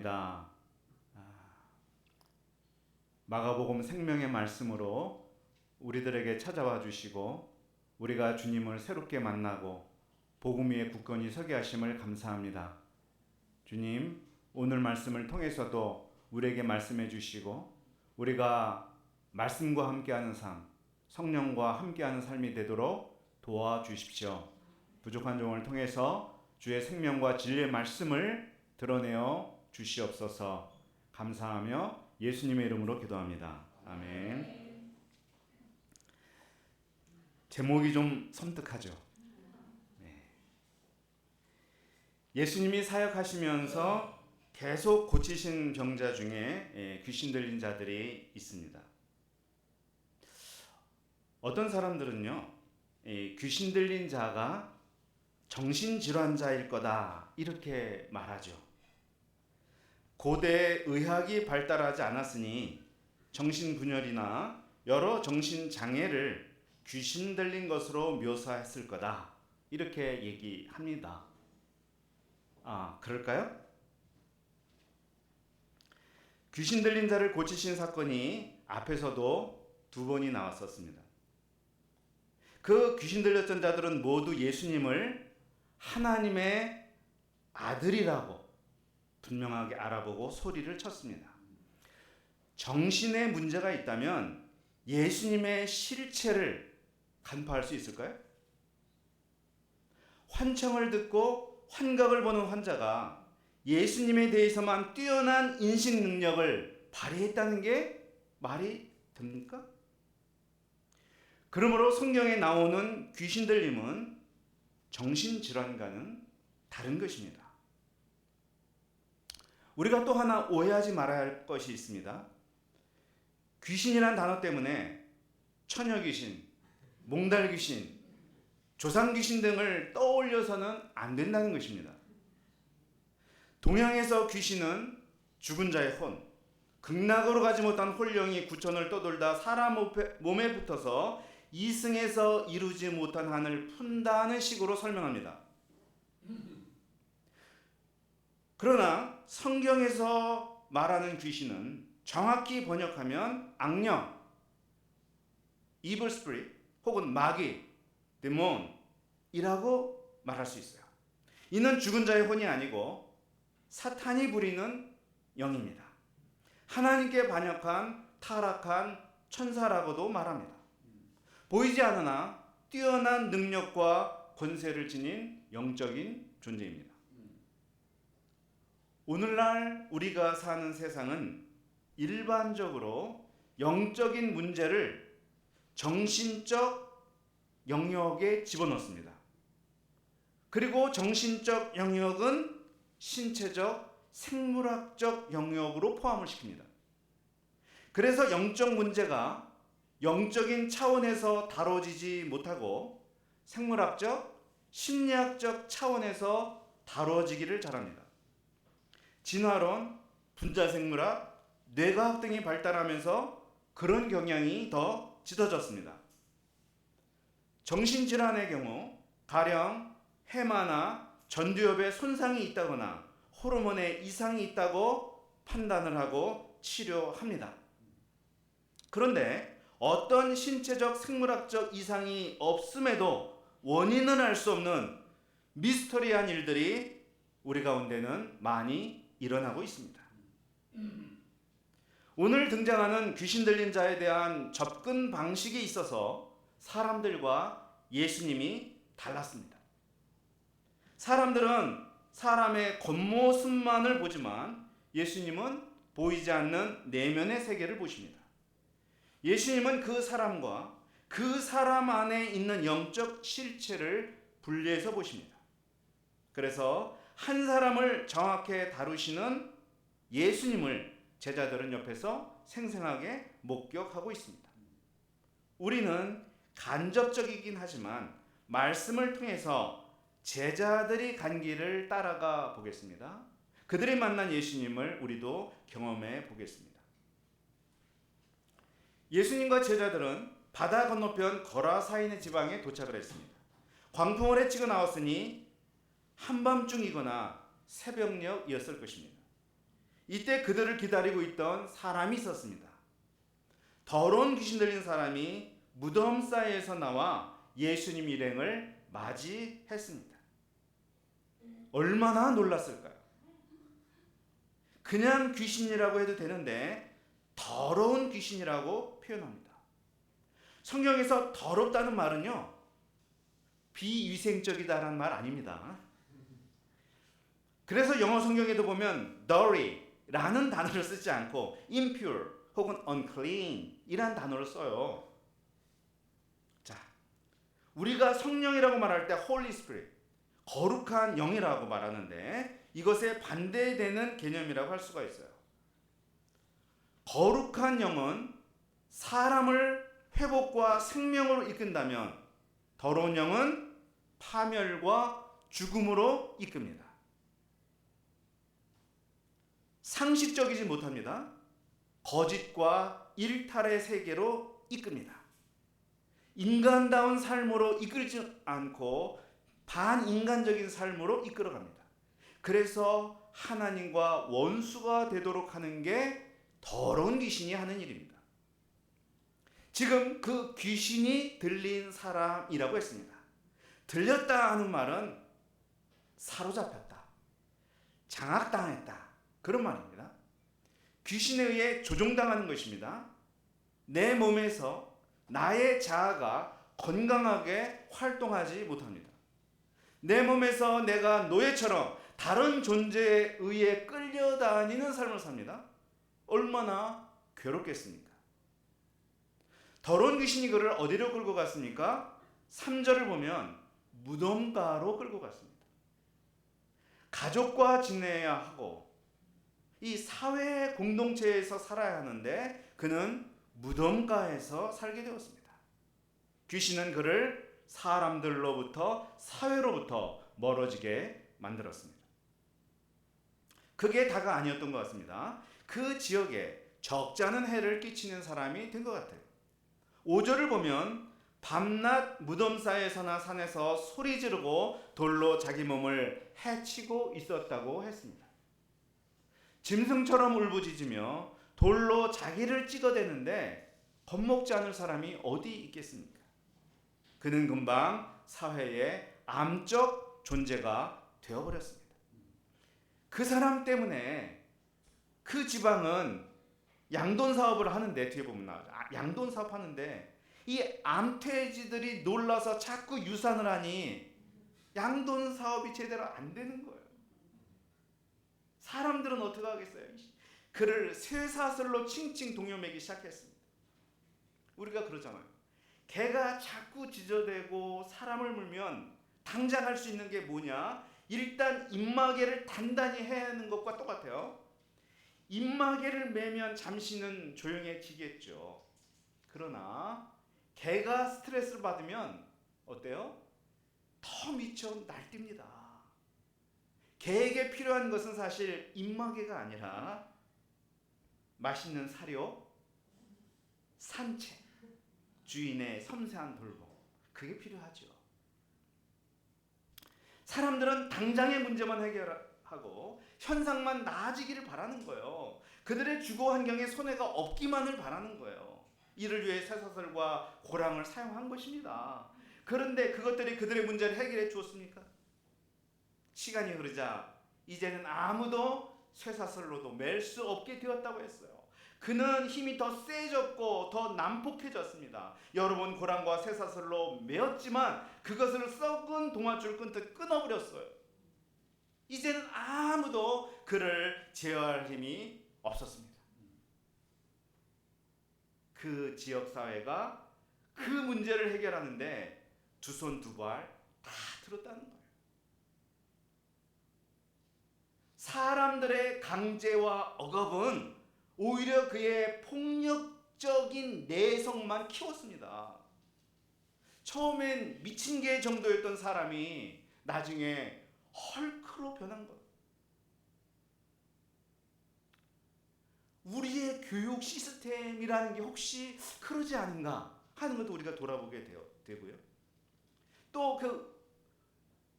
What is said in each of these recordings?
감사합니다. 마가복음 생명의 말씀으로 우리들에게 찾아와 주시고 우리가 주님을 새롭게 만나고 복음 위에 굳건히 서게 하심을 감사합니다. 주님, 오늘 말씀을 통해서도 우리에게 말씀해 주시고 우리가 말씀과 함께하는 삶, 성령과 함께하는 삶이 되도록 도와주십시오. 부족한 종을 통해서 주의 생명과 진리의 말씀을 드러내어 주시옵소서. 감사하며 예수님의 이름으로 기도합니다. 아멘. 제목이 좀 섬뜩하죠. 예수님이 사역하시면서 계속 고치신 병자 중에 귀신 들린 자들이 있습니다. 어떤 사람들은요, 귀신 들린 자가 정신질환자일 거다 이렇게 말하죠. 고대 의학이 발달하지 않았으니 정신분열이나 여러 정신장애를 귀신 들린 것으로 묘사했을 거다 이렇게 얘기합니다. 그럴까요? 귀신 들린 자를 고치신 사건이 앞에서도 2번이 나왔었습니다. 그 귀신 들렸던 자들은 모두 예수님을 하나님의 아들이라고 분명하게 알아보고 소리를 쳤습니다. 정신에 문제가 있다면 예수님의 실체를 간파할 수 있을까요? 환청을 듣고 환각을 보는 환자가 예수님에 대해서만 뛰어난 인식 능력을 발휘했다는 게 말이 됩니까? 그러므로 성경에 나오는 귀신 들림은 정신질환과는 다른 것입니다. 우리가 또 하나 오해하지 말아야 할 것이 있습니다. 귀신이란 단어 때문에 처녀귀신, 몽달귀신, 조상귀신 등을 떠올려서는 안 된다는 것입니다. 동양에서 귀신은 죽은 자의 혼, 극락으로 가지 못한 홀령이 구천을 떠돌다 사람 몸에 붙어서 이승에서 이루지 못한 한을 푼다는 식으로 설명합니다. 그러나 성경에서 말하는 귀신은 정확히 번역하면 악령, evil spirit 혹은 마귀, 데몬이라고 말할 수 있어요. 이는 죽은 자의 혼이 아니고 사탄이 부리는 영입니다. 하나님께 반역한 타락한 천사라고도 말합니다. 보이지 않으나 뛰어난 능력과 권세를 지닌 영적인 존재입니다. 오늘날 우리가 사는 세상은 일반적으로 영적인 문제를 정신적 영역에 집어넣습니다. 그리고 정신적 영역은 신체적, 생물학적 영역으로 포함을 시킵니다. 그래서 영적 문제가 영적인 차원에서 다뤄지지 못하고 생물학적, 심리학적 차원에서 다뤄지기를 잘합니다. 진화론, 분자생물학, 뇌과학 등이 발달하면서 그런 경향이 더 짙어졌습니다. 정신질환의 경우 가령 해마나 전두엽에 손상이 있다거나 호르몬에 이상이 있다고 판단을 하고 치료합니다. 그런데 어떤 신체적 생물학적 이상이 없음에도 원인은 알 수 없는 미스터리한 일들이 우리 가운데는 많이 일어나고 있습니다. 오늘 등장하는 귀신 들린 자에 대한 접근 방식에 있어서 사람들과 예수님이 달랐습니다. 사람들은 사람의 겉모습만을 보지만 예수님은 보이지 않는 내면의 세계를 보십니다. 예수님은 그 사람과 그 사람 안에 있는 영적 실체를 분리해서 보십니다. 그래서 한 사람을 정확히 다루시는 예수님을 제자들은 옆에서 생생하게 목격하고 있습니다. 우리는 간접적이긴 하지만 말씀을 통해서 제자들이 간 길을 따라가 보겠습니다. 그들이 만난 예수님을 우리도 경험해 보겠습니다. 예수님과 제자들은 바다 건너편 거라사인의 지방에 도착을 했습니다. 광풍을 헤치고 나왔으니 한밤중이거나 새벽녘이었을 것입니다. 이때 그들을 기다리고 있던 사람이 있었습니다. 더러운 귀신 들린 사람이 무덤 사이에서 나와 예수님 일행을 맞이했습니다. 얼마나 놀랐을까요? 그냥 귀신이라고 해도 되는데 더러운 귀신이라고 표현합니다. 성경에서 더럽다는 말은요, 비위생적이다라는 말 아닙니다. 그래서 영어 성경에도 보면 dirty라는 단어를 쓰지 않고 impure 혹은 unclean 이란 단어를 써요. 자, 우리가 성령이라고 말할 때 Holy Spirit, 거룩한 영이라고 말하는데 이것에 반대되는 개념이라고 할 수가 있어요. 거룩한 영은 사람을 회복과 생명으로 이끈다면 더러운 영은 파멸과 죽음으로 이끕니다. 상식적이지 못합니다. 거짓과 일탈의 세계로 이끕니다. 인간다운 삶으로 이끌지 않고 반인간적인 삶으로 이끌어갑니다. 그래서 하나님과 원수가 되도록 하는 게 더러운 귀신이 하는 일입니다. 지금 그 귀신이 들린 사람이라고 했습니다. 들렸다 하는 말은 사로잡혔다, 장악당했다, 그런 말입니다. 귀신에 의해 조종당하는 것입니다. 내 몸에서 나의 자아가 건강하게 활동하지 못합니다. 내 몸에서 내가 노예처럼 다른 존재에 의해 끌려다니는 삶을 삽니다. 얼마나 괴롭겠습니까? 더러운 귀신이 그를 어디로 끌고 갔습니까? 3절을 보면 무덤가로 끌고 갔습니다. 가족과 지내야 하고 이 사회 공동체에서 살아야 하는데 그는 무덤가에서 살게 되었습니다. 귀신은 그를 사람들로부터, 사회로부터 멀어지게 만들었습니다. 그게 다가 아니었던 것 같습니다. 그 지역에 적지 않은 해를 끼치는 사람이 된 것 같아요. 5절을 보면 밤낮 무덤사이에서나 산에서 소리 지르고 돌로 자기 몸을 해치고 있었다고 했습니다. 짐승처럼 울부짖으며 돌로 자기를 찍어대는데 겁먹지 않을 사람이 어디 있겠습니까? 그는 금방 사회의 암적 존재가 되어버렸습니다. 그 사람 때문에 그 지방은 양돈 사업을 하는데, 뒤에 보면 나오죠. 양돈 사업 하는데 이 암퇴지들이 놀라서 자꾸 유산을 하니 양돈 사업이 제대로 안 되는 거예요. 사람들은 어떻게 하겠어요? 그를 쇠사슬로 칭칭 동요매기 시작했습니다. 우리가 그러잖아요. 개가 자꾸 지저대고 사람을 물면 당장 할 수 있는 게 뭐냐? 일단 입마개를 단단히 해야 하는 것과 똑같아요. 입마개를 매면 잠시는 조용해지겠죠. 그러나 개가 스트레스를 받으면 어때요? 더 미쳐 날뜁니다. 개에게 필요한 것은 사실 입마개가 아니라 맛있는 사료, 산책, 주인의 섬세한 돌봄, 그게 필요하죠. 사람들은 당장의 문제만 해결하고 현상만 나아지기를 바라는 거예요. 그들의 주거 환경에 손해가 없기만을 바라는 거예요. 이를 위해 쇠사슬과 고랑을 사용한 것입니다. 그런데 그것들이 그들의 문제를 해결해 주었습니까? 시간이 흐르자 이제는 아무도 쇠사슬로도 맬 수 없게 되었다고 했어요. 그는 힘이 더 세졌고 더 난폭해졌습니다. 여러 번 고랑과 쇠사슬로 메었지만 그것을 썩은 동아줄 끈듯 끊어버렸어요. 이제는 아무도 그를 제어할 힘이 없었습니다. 그 지역사회가 그 문제를 해결하는데 두 손 두 발 다 들었다는 거예요. 사람들의 강제와 억압은 오히려 그의 폭력적인 내성만 키웠습니다. 처음엔 미친 개 정도였던 사람이 나중에 헐크로 변한 거예요. 우리의 교육 시스템이라는 게 혹시 그러지 않은가 하는 것도 우리가 돌아보게 되고요. 또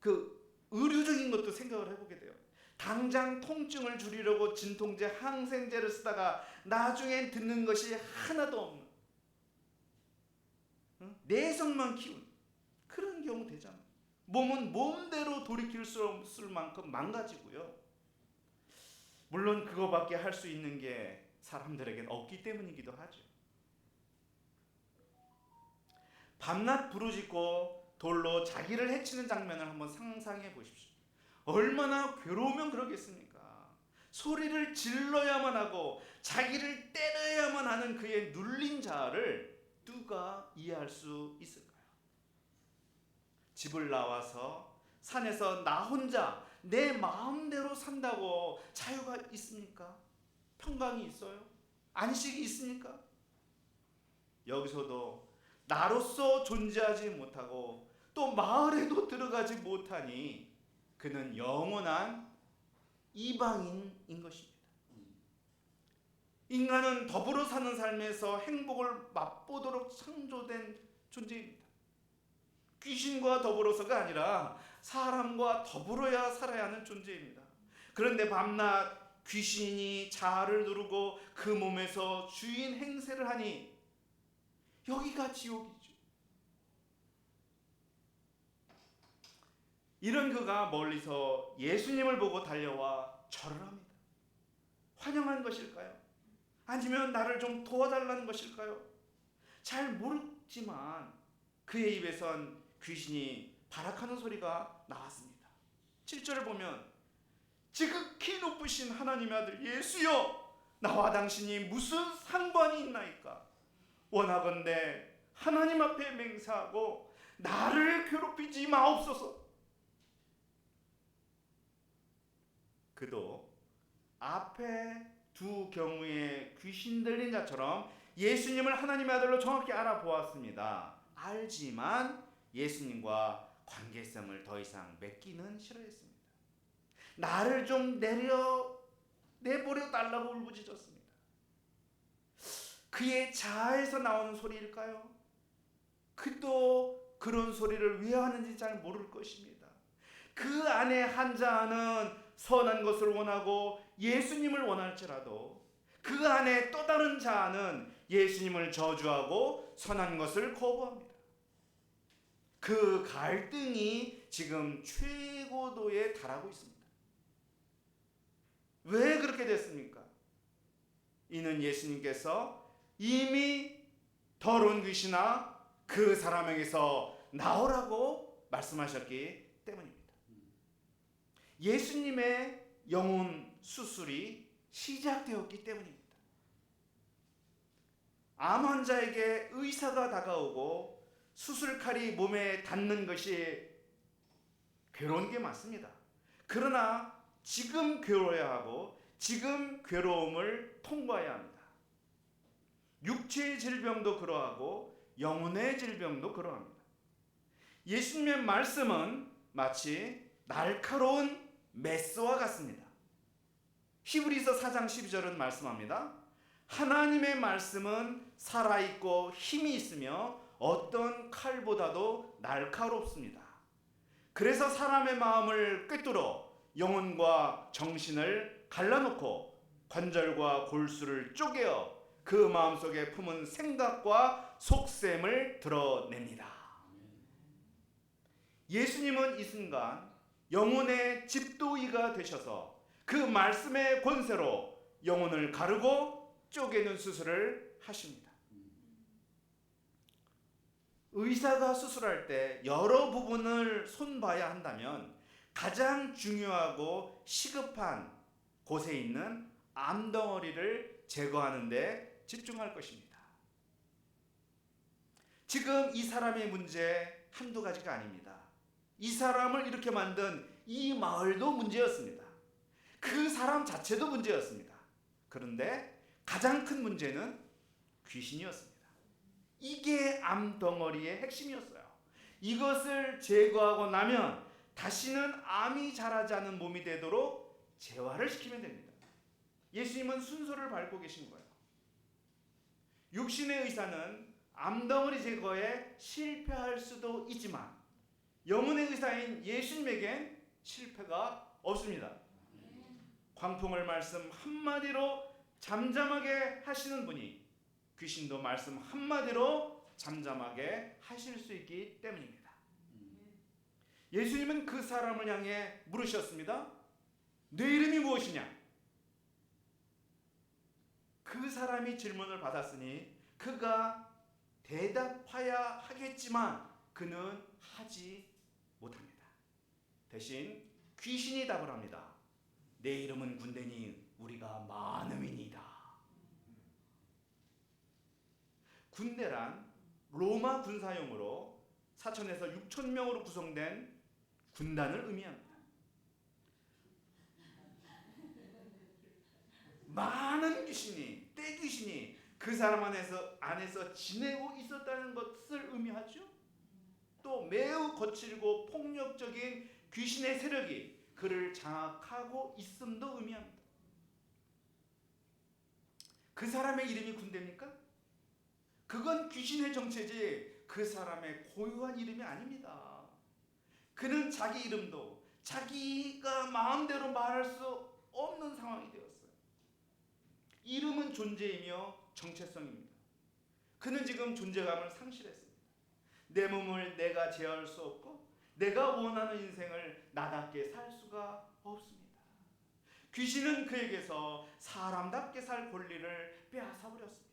그 의료적인 것도 생각을 해보게 돼요. 당장 통증을 줄이려고 진통제, 항생제를 쓰다가 나중엔 듣는 것이 하나도 없는, 내성만 키운 그런 경우 되잖아요. 몸은 몸대로 돌이킬 수 없을 만큼 망가지고요. 물론 그거밖에 할 수 있는 게 사람들에겐 없기 때문이기도 하죠. 밤낮 부르짖고 돌로 자기를 해치는 장면을 한번 상상해 보십시오. 얼마나 괴로우면 그러겠습니까? 소리를 질러야만 하고 자기를 때려야만 하는 그의 눌린 자아를 누가 이해할 수 있을까요? 집을 나와서 산에서 나 혼자 내 마음대로 산다고 자유가 있습니까? 평강이 있어요? 안식이 있습니까? 여기서도 나로서 존재하지 못하고 또 마을에도 들어가지 못하니 그는 영원한 이방인인 것입니다. 인간은 더불어 사는 삶에서 행복을 맛보도록 창조된 존재입니다. 귀신과 더불어서가 아니라 사람과 더불어야 살아야 하는 존재입니다. 그런데 밤낮 귀신이 자아를 누르고 그 몸에서 주인 행세를 하니 여기가 지옥이죠. 이런 그가 멀리서 예수님을 보고 달려와 절을 합니다. 환영한 것일까요? 아니면 나를 좀 도와달라는 것일까요? 잘 모르지만 그의 입에선 귀신이 발악하는 소리가 나왔습니다. 7절을 보면 지극히 높으신 하나님의 아들 예수여, 나와 당신이 무슨 상관이 있나이까? 원하건대 하나님 앞에 맹세하고 나를 괴롭히지 마옵소서. 그도 앞에 두 경우에 귀신 들린 자처럼 예수님을 하나님의 아들로 정확히 알아보았습니다. 알지만 예수님과 관계성을 더 이상 맺기는 싫어했습니다. 나를 좀 내버려 달라고 울부짖었습니다. 그의 자아에서 나오는 소리일까요? 그도 그런 소리를 왜 하는지 잘 모를 것입니다. 그 안에 한 자아는 선한 것을 원하고 예수님을 원할지라도 그 안에 또 다른 자아는 예수님을 저주하고 선한 것을 거부합니다. 그 갈등이 지금 최고도에 달하고 있습니다. 왜 그렇게 됐습니까? 이는 예수님께서 이미 더러운 귀신아 그 사람에게서 나오라고 말씀하셨기 때문입니다. 예수님의 영혼 수술이 시작되었기 때문입니다. 암 환자에게 의사가 다가오고 수술칼이 몸에 닿는 것이 괴로운 게 맞습니다. 그러나 지금 괴로워야 하고 지금 괴로움을 통과해야 합니다. 육체의 질병도 그러하고 영혼의 질병도 그러합니다. 예수님의 말씀은 마치 날카로운 메스와 같습니다. 히브리서 4장 12절은 말씀합니다. 하나님의 말씀은 살아있고 힘이 있으며 어떤 칼보다도 날카롭습니다. 그래서 사람의 마음을 꿰뚫어 영혼과 정신을 갈라놓고 관절과 골수를 쪼개어 그 마음속에 품은 생각과 속셈을 드러냅니다. 예수님은 이 순간 영혼의 집도이가 되셔서 그 말씀의 권세로 영혼을 가르고 쪼개는 수술을 하십니다. 의사가 수술할 때 여러 부분을 손봐야 한다면 가장 중요하고 시급한 곳에 있는 암덩어리를 제거하는 데 집중할 것입니다. 지금 이 사람의 문제 한두 가지가 아닙니다. 이 사람을 이렇게 만든 이 마을도 문제였습니다. 그 사람 자체도 문제였습니다. 그런데 가장 큰 문제는 귀신이었습니다. 이게 암덩어리의 핵심이었어요. 이것을 제거하고 나면 다시는 암이 자라지 않은 몸이 되도록 재활을 시키면 됩니다. 예수님은 순서를 밟고 계신 거예요. 육신의 의사는 암덩어리 제거에 실패할 수도 있지만 영혼의 의사인 예수님에겐 실패가 없습니다. 광풍을 말씀 한마디로 잠잠하게 하시는 분이 귀신도 말씀 한마디로 잠잠하게 하실 수 있기 때문입니다. 예수님은 그 사람을 향해 물으셨습니다. 내 이름이 무엇이냐? 그 사람이 질문을 받았으니 그가 대답하야 하겠지만 그는 하지 못합니다. 대신 귀신이 답을 합니다. 내 이름은 군대니 우리가 많음이니이다. 군대란 로마 군사용으로 4천에서 6천 명으로 구성된 군단을 의미합니다. 많은 귀신이, 떼귀신이 그 사람 안에서 지내고 있었다는 것을 의미하죠. 또 매우 거칠고 폭력적인 귀신의 세력이 그를 장악하고 있음도 의미합니다. 그 사람의 이름이 군대입니까? 그건 귀신의 정체지 그 사람의 고유한 이름이 아닙니다. 그는 자기 이름도 자기가 마음대로 말할 수 없는 상황이 되었어요. 이름은 존재이며 정체성입니다. 그는 지금 존재감을 상실했습니다. 내 몸을 내가 제어할 수 없고 내가 원하는 인생을 나답게 살 수가 없습니다. 귀신은 그에게서 사람답게 살 권리를 빼앗아 버렸습니다.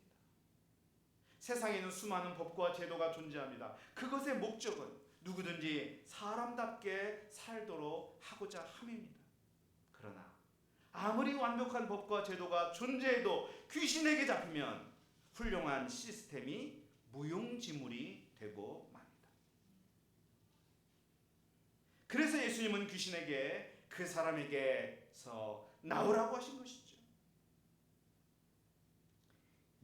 세상에는 수많은 법과 제도가 존재합니다. 그것의 목적은 누구든지 사람답게 살도록 하고자 함입니다. 그러나 아무리 완벽한 법과 제도가 존재해도 귀신에게 잡히면 훌륭한 시스템이 무용지물이 되고 맙니다. 그래서 예수님은 귀신에게 그 사람에게서 나오라고 하신 것이죠.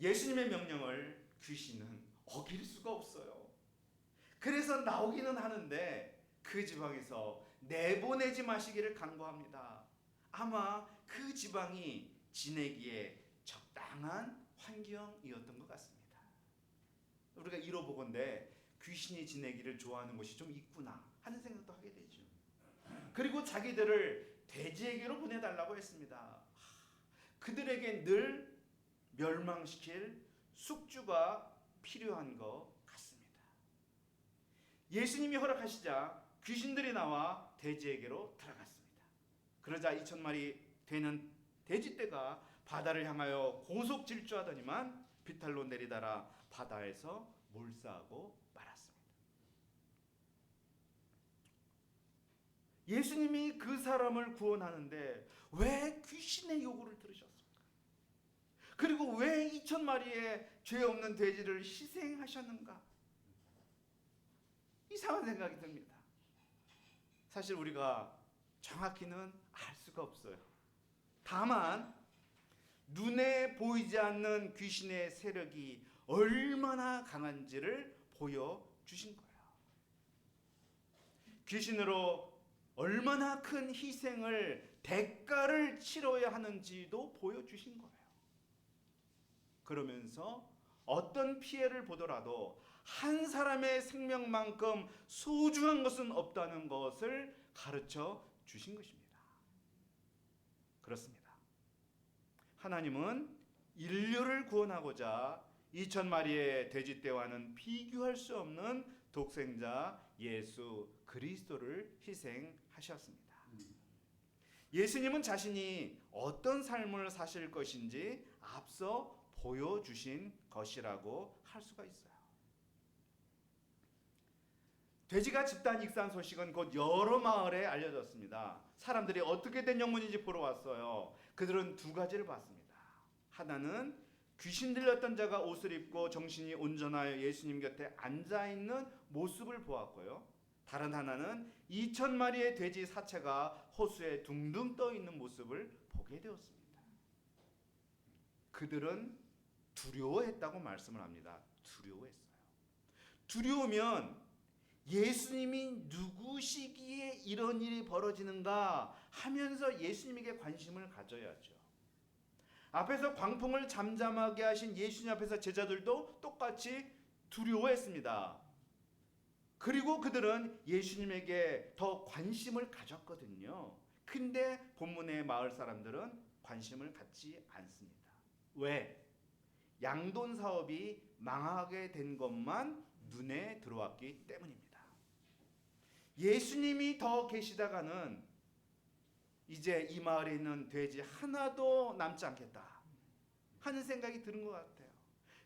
예수님의 명령을 귀신은 어길 수가 없어요. 그래서 나오기는 하는데 그 지방에서 내보내지 마시기를 간구합니다. 아마 그 지방이 지내기에 적당한 환경이었던 것 같습니다. 우리가 이로보건대 귀신이 지내기를 좋아하는 곳이 좀 있구나 하는 생각도 하게 되죠. 그리고 자기들을 돼지에게로 보내달라고 했습니다. 그들에게 늘 멸망시킬 숙주가 필요한 것 같습니다. 예수님이 허락하시자 귀신들이 나와 돼지에게로 들어갔습니다. 그러자 2,000마리 되는 돼지떼가 바다를 향하여 고속 질주하더니만 비탈로 내리달아 바다에서 몰사하고 말았습니다. 예수님이 그 사람을 구원하는데 왜 귀신의 요구를 들으셨습니까? 그리고 왜 2,000마리의 죄 없는 돼지를 희생하셨는가? 이상한 생각이 듭니다. 사실 우리가 정확히는 알 수가 없어요. 다만 눈에 보이지 않는 귀신의 세력이 얼마나 강한지를 보여주신 거예요. 귀신으로 얼마나 큰 희생을 대가를 치러야 하는지도 보여주신 거예요. 그러면서 어떤 피해를 보더라도 한 사람의 생명만큼 소중한 것은 없다는 것을 가르쳐 주신 것입니다. 그렇습니다. 하나님은 인류를 구원하고자 2,000마리의 돼지떼와는 비교할 수 없는 독생자 예수 그리스도를 희생하셨습니다. 예수님은 자신이 어떤 삶을 사실 것인지 앞서 보여주신 것이라고 할 수가 있어요. 돼지가 집단 익산 소식은 곧 여러 마을에 알려졌습니다. 사람들이 어떻게 된 영문인지 보러 왔어요. 그들은 두 가지를 봤습니다. 하나는 귀신 들렸던 자가 옷을 입고 정신이 온전하여 예수님 곁에 앉아있는 모습을 보았고요. 다른 하나는 2,000마리의 돼지 사체가 호수에 둥둥 떠있는 모습을 보게 되었습니다. 그들은 두려워했다고 말씀을 합니다. 두려워했어요. 두려우면 예수님이 누구시기에 이런 일이 벌어지는가 하면서 예수님에게 관심을 가져야죠. 앞에서 광풍을 잠잠하게 하신 예수님 앞에서 제자들도 똑같이 두려워했습니다. 그리고 그들은 예수님에게 더 관심을 가졌거든요. 근데 본문의 마을 사람들은 관심을 갖지 않습니다. 왜? 양돈 사업이 망하게 된 것만 눈에 들어왔기 때문입니다. 예수님이 더 계시다가는 이제 이 마을에 있는 돼지 하나도 남지 않겠다 하는 생각이 드는 것 같아요.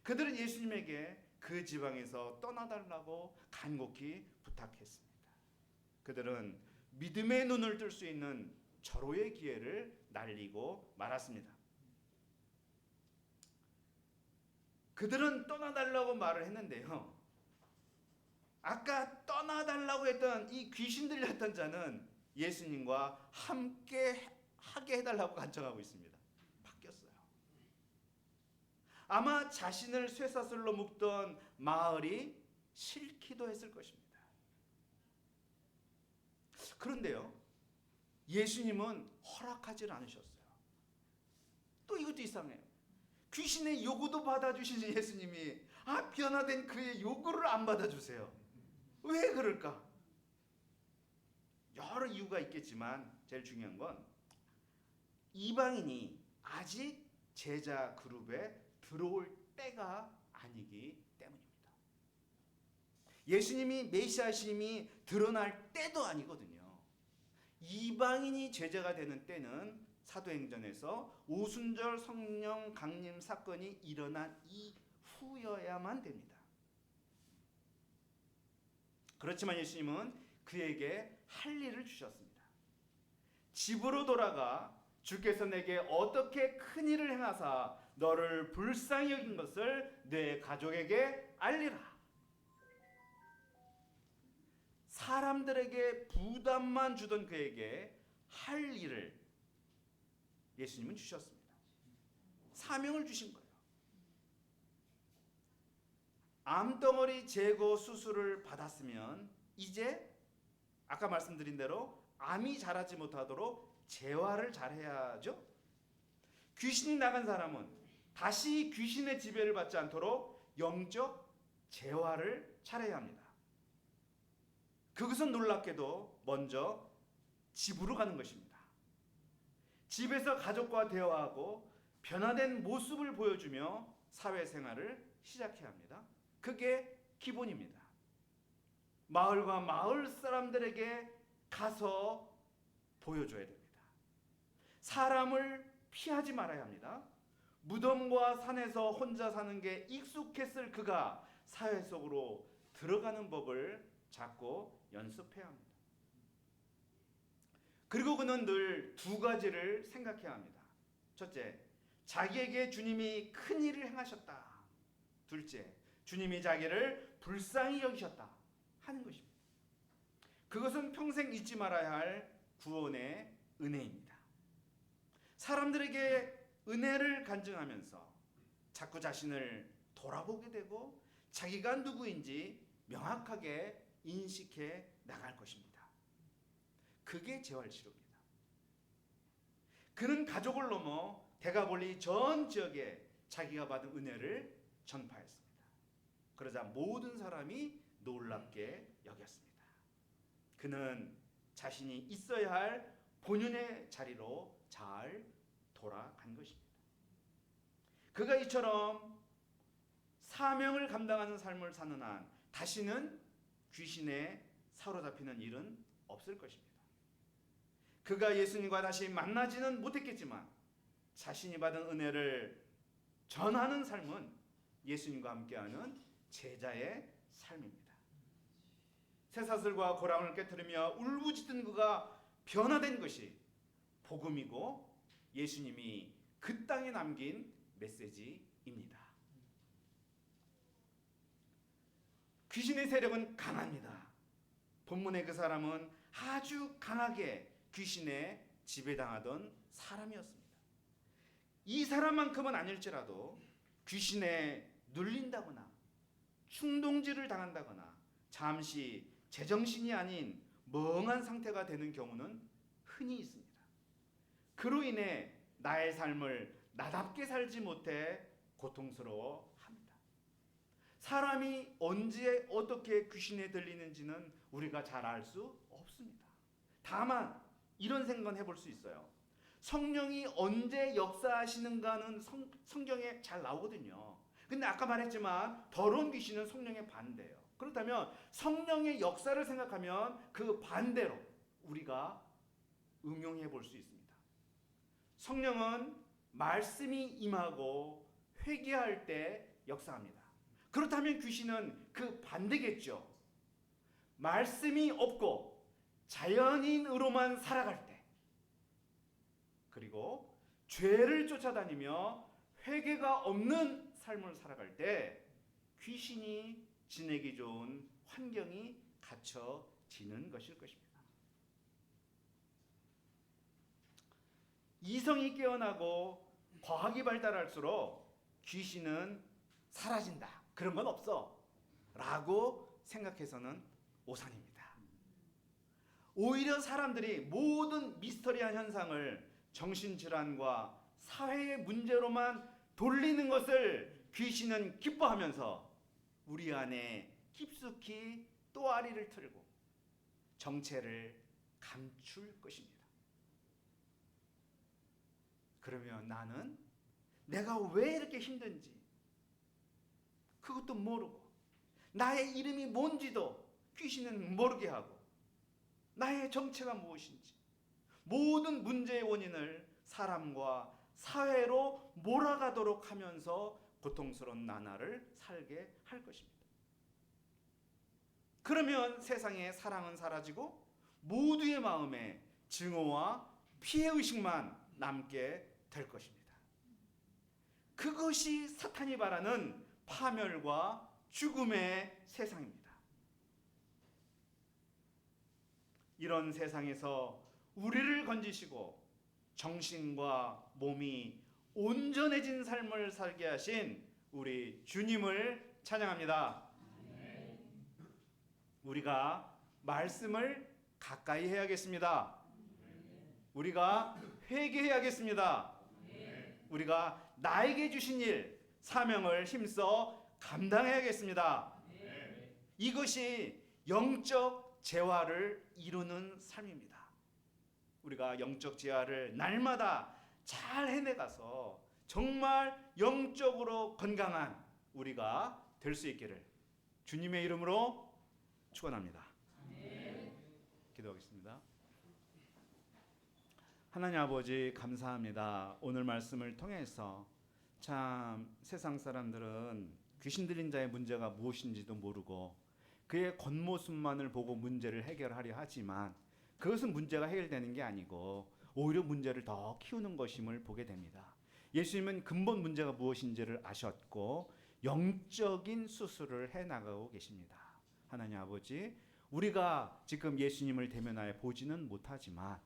그들은 예수님에게 그 지방에서 떠나달라고 간곡히 부탁했습니다. 그들은 믿음의 눈을 뜰 수 있는 절호의 기회를 날리고 말았습니다. 그들은 떠나달라고 말을 했는데요, 아까 떠나달라고 했던 이 귀신 들렸던 자는 예수님과 함께 하게 해달라고 간청하고 있습니다. 바뀌었어요. 아마 자신을 쇠사슬로 묶던 마을이 싫기도 했을 것입니다. 그런데요, 예수님은 허락하지 않으셨어요. 또 이것도 이상해요. 귀신의 요구도 받아주시는 예수님이 변화된 그의 요구를 안 받아주세요. 왜 그럴까? 여러 이유가 있겠지만 제일 중요한 건 이방인이 아직 제자 그룹에 들어올 때가 아니기 때문입니다. 예수님이 메시아심이 드러날 때도 아니거든요. 이방인이 제자가 되는 때는 사도행전에서 오순절 성령 강림 사건이 일어난 이후여야만 됩니다. 그렇지만 예수님은 그에게 할 일을 주셨습니다. 집으로 돌아가 주께서 내게 어떻게 큰 일을 행하사 너를 불쌍히 여긴 것을 내 가족에게 알리라. 사람들에게 부담만 주던 그에게 할 일을 예수님은 주셨습니다. 사명을 주신 거예요. 암덩어리 제거 수술을 받았으면 이제 아까 말씀드린 대로 암이 자라지 못하도록 재활을 잘해야죠. 귀신이 나간 사람은 다시 귀신의 지배를 받지 않도록 영적 재활을 차려야 합니다. 그것은 놀랍게도 먼저 집으로 가는 것입니다. 집에서 가족과 대화하고 변화된 모습을 보여주며 사회생활을 시작해야 합니다. 그게 기본입니다. 마을과 마을 사람들에게 가서 보여줘야 됩니다. 사람을 피하지 말아야 합니다. 무덤과 산에서 혼자 사는 게 익숙했을 그가 사회 속으로 들어가는 법을 자꾸 연습해야 합니다. 그리고 그는 늘 두 가지를 생각해야 합니다. 첫째, 자기에게 주님이 큰 일을 행하셨다. 둘째, 주님이 자기를 불쌍히 여기셨다 하는 것입니다. 그것은 평생 잊지 말아야 할 구원의 은혜입니다. 사람들에게 은혜를 간증하면서 자꾸 자신을 돌아보게 되고 자기가 누구인지 명확하게 인식해 나갈 것입니다. 그게 재활치료입니다. 그는 가족을 넘어 대가볼리 전 지역에 자기가 받은 은혜를 전파했습니다. 그러자 모든 사람이 놀랍게 여겼습니다. 그는 자신이 있어야 할 본연의 자리로 잘 돌아간 것입니다. 그가 이처럼 사명을 감당하는 삶을 사는 한 다시는 귀신에 사로잡히는 일은 없을 것입니다. 그가 예수님과 다시 만나지는 못했겠지만 자신이 받은 은혜를 전하는 삶은 예수님과 함께하는 제자의 삶입니다. 쇠사슬과 고랑을 깨트리며 울부짖던 그가 변화된 것이 복음이고 예수님이 그 땅에 남긴 메시지입니다. 귀신의 세력은 강합니다. 본문의 그 사람은 아주 강하게 귀신에 지배당하던 사람이었습니다. 이 사람만큼은 아닐지라도 귀신에 눌린다거나 충동질을 당한다거나 잠시 제정신이 아닌 멍한 상태가 되는 경우는 흔히 있습니다. 그로 인해 나의 삶을 나답게 살지 못해 고통스러워합니다. 사람이 언제 어떻게 귀신에 들리는지는 우리가 잘 알 수 없습니다. 다만 이런 생각은 해볼 수 있어요. 성령이 언제 역사하시는가는 성경에 잘 나오거든요. 근데 아까 말했지만 더러운 귀신은 성령의 반대예요. 그렇다면 성령의 역사를 생각하면 그 반대로 우리가 응용해 볼 수 있습니다. 성령은 말씀이 임하고 회개할 때 역사합니다. 그렇다면 귀신은 그 반대겠죠. 말씀이 없고 자연인으로만 살아갈 때, 그리고 죄를 쫓아다니며 회개가 없는 삶을 살아갈 때 귀신이 지내기 좋은 환경이 갖춰지는 것일 것입니다. 이성이 깨어나고 과학이 발달할수록 귀신은 사라진다, 그런 건 없어 라고 생각해서는 오산입니다. 오히려 사람들이 모든 미스터리한 현상을 정신질환과 사회의 문제로만 돌리는 것을 귀신은 기뻐하면서 우리 안에 깊숙이 또아리를 틀고 정체를 감출 것입니다. 그러면 나는 내가 왜 이렇게 힘든지 그것도 모르고, 나의 이름이 뭔지도 귀신은 모르게 하고, 나의 정체가 무엇인지 모든 문제의 원인을 사람과 사회로 몰아가도록 하면서 고통스러운 나날을 살게 할 것입니다. 그러면 세상의 사랑은 사라지고 모두의 마음에 증오와 피해의식만 남게 될 것입니다. 그것이 사탄이 바라는 파멸과 죽음의 세상입니다. 이런 세상에서 우리를 건지시고 정신과 몸이 온전해진 삶을 살게 하신 우리 주님을 찬양합니다. 우리가 말씀을 가까이 해야겠습니다. 우리가 회개해야겠습니다. 우리가 나에게 주신 일, 사명을 힘써 감당해야겠습니다. 이것이 영적 재화를 이루는 삶입니다. 우리가 영적 재화를 날마다 잘 해내가서 정말 영적으로 건강한 우리가 될 수 있기를 주님의 이름으로 축원합니다. 기도하겠습니다. 하나님 아버지, 감사합니다. 오늘 말씀을 통해서 참 세상 사람들은 귀신 들린 자의 문제가 무엇인지도 모르고 그의 겉모습만을 보고 문제를 해결하려 하지만 그것은 문제가 해결되는 게 아니고 오히려 문제를 더 키우는 것임을 보게 됩니다. 예수님은 근본 문제가 무엇인지를 아셨고 영적인 수술을 해나가고 계십니다. 하나님 아버지, 우리가 지금 예수님을 대면하여 보지는 못하지만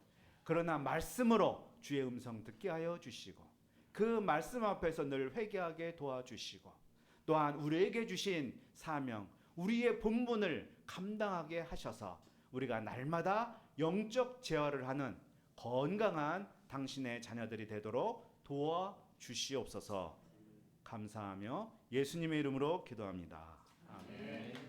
그러나 말씀으로 주의 음성 듣게 하여 주시고 그 말씀 앞에서 늘 회개하게 도와주시고 또한 우리에게 주신 사명, 우리의 본분을 감당하게 하셔서 우리가 날마다 영적 재활을 하는 건강한 당신의 자녀들이 되도록 도와주시옵소서. 감사하며 예수님의 이름으로 기도합니다. 아멘.